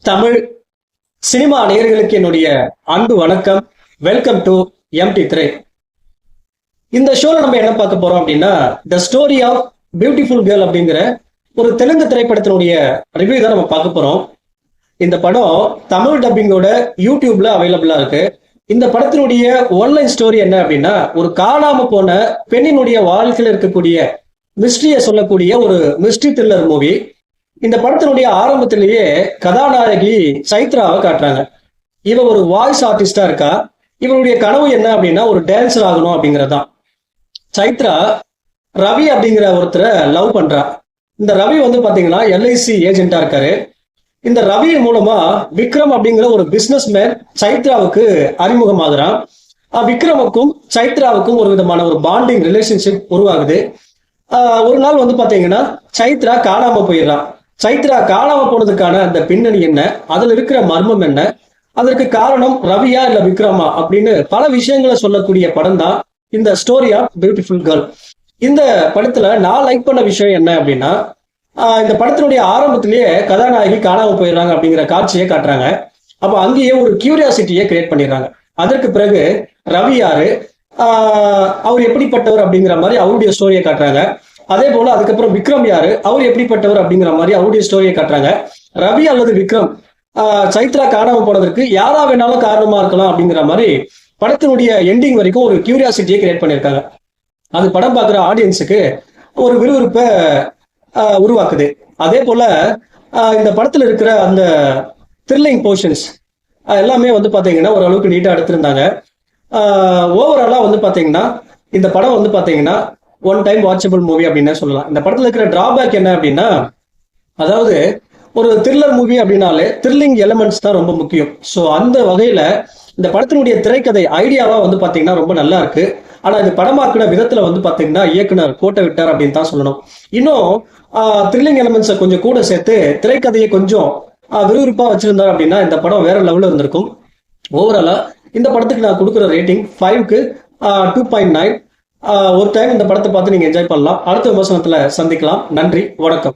Tamil cinema நேயர்களுக்கு என்னுடைய அன்பு வணக்கம். வெல்கம் டு எம்டி திரை. இந்த ஷோல நம்ம என்ன பார்க்க போறோம் அப்படின்னா, the story of beautiful girl அப்படிங்கிற ஒரு தெலுங்கு திரைப்படத்தினுடைய ரிவ்யூ தான் நம்ம பார்க்க போறோம். இந்த படம் தமிழ் டப்பிங்கோட யூடியூப்ல அவைலபிளா இருக்கு. இந்த படத்தினுடைய ஒன்லைன் ஸ்டோரி என்ன அப்படின்னா, ஒரு காணாம போன பெண்ணினுடைய வாழ்க்கையில் இருக்கக்கூடிய மிஸ்ட்ரியை சொல்லக்கூடிய ஒரு மிஸ்ட்ரி த்ரில்லர் மூவி. இந்த படத்தினுடைய ஆரம்பத்திலேயே கதாநாயகி சைத்ராவை காட்டுறாங்க. இவ ஒரு வாய்ஸ் ஆர்டிஸ்டா இருக்கா. இவருடைய கனவு என்ன அப்படின்னா, ஒரு டான்சர் ஆகணும் அப்படிங்கறதுதான். சைத்ரா ரவி அப்படிங்கிற ஒருத்தரை லவ் பண்றா. இந்த ரவி பாத்தீங்கன்னா எல்ஐசி ஏஜென்டா இருக்காரு. இந்த ரவியின் மூலமா விக்ரம் அப்படிங்கிற ஒரு பிசினஸ் மேன் சைத்ராவுக்கு அறிமுகமாகறான். விக்ரமுக்கும் சைத்ராவுக்கும் ஒரு விதமான ஒரு பாண்டிங் ரிலேஷன்ஷிப் உருவாகுது. ஒரு நாள் பாத்தீங்கன்னா சைத்ரா காணாம போயிடுறான். சைத்ரா காணாம போனதுக்கான அந்த பின்னணி என்ன, அதுல இருக்கிற மர்மம் என்ன, அதற்கு காரணம் ரவியா இல்ல விக்ரமா அப்படின்னு பல விஷயங்களை சொல்லக்கூடிய படம் தான் இந்த ஸ்டோரி ஆஃப் பியூட்டிஃபுல் கேர்ள். இந்த படத்துல நான் லைக் பண்ண விஷயம் என்ன அப்படின்னா, இந்த படத்தினுடைய ஆரம்பத்திலேயே கதாநாயகி காணாம போயிடுறாங்க அப்படிங்கிற காட்சியை காட்டுறாங்க. அப்ப அங்கேயே ஒரு கியூரியாசிட்டியை கிரியேட் பண்ணிடுறாங்க. அதற்கு பிறகு ரவி யாரு, அவர் எப்படிப்பட்டவர் அப்படிங்கிற மாதிரி அவருடைய ஸ்டோரியை காட்டுறாங்க. அதே போல அதுக்கப்புறம் விக்ரம் யாரு, அவர் எப்படிப்பட்டவர் அப்படிங்கிற மாதிரி அவருடைய ஸ்டோரியை காட்டுறாங்க. ரவி அல்லது விக்ரம் சைத்ரா காணாம போனதற்கு யாரா வேணாலும் காரணமா இருக்கலாம் அப்படிங்கிற மாதிரி படத்தினுடைய எண்டிங் வரைக்கும் ஒரு கியூரியாசிட்டியை கிரியேட் பண்ணியிருக்காங்க. அது படம் பார்க்குற ஆடியன்ஸுக்கு ஒரு விறுவிறுப்பை உருவாக்குது. அதே போல இந்த படத்துல இருக்கிற அந்த த்ரில்லிங் போர்ஷன்ஸ் எல்லாமே பாத்தீங்கன்னா ஓரளவுக்கு நீட்டா எடுத்திருந்தாங்க. ஓவராலா பாத்தீங்கன்னா இந்த படம் பாத்தீங்கன்னா ஒன் டைம் வாட்சபிள் மூவி அப்படின்னு சொல்லலாம். இந்த படத்துல இருக்கிற டிராபேக் என்ன அப்படின்னா, அதாவது ஒரு த்ரில்லர் மூவி அப்படின்னாலே த்ரில்லிங் எலிமெண்ட்ஸ் தான் ரொம்ப முக்கியம். ஸோ அந்த வகையில இந்த படத்தினுடைய திரைக்கதை ஐடியாவா பாத்தீங்கன்னா ரொம்ப நல்லா இருக்கு. ஆனா இது படமாக்குன விதத்துல பாத்தீங்கன்னா இயக்குனர் கோட்டை விட்டார் அப்படின்னு தான் சொல்லணும். இன்னும் த்ரில்லிங் எலிமெண்ட்ஸை கொஞ்சம் கூட சேர்த்து திரைக்கதையை கொஞ்சம் விறுவிறுப்பா வச்சிருந்தார் அப்படின்னா இந்த படம் வேற லெவலில் இருந்திருக்கும். ஓவராலா இந்த படத்துக்கு நான் கொடுக்குற ரேட்டிங் 5க்கு 2.9. ஒரு டைம் இந்த படத்தை பார்த்து நீங்க என்ஜாய் பண்ணலாம். அடுத்த விமர்சனத்துல சந்திக்கலாம். நன்றி, வணக்கம்.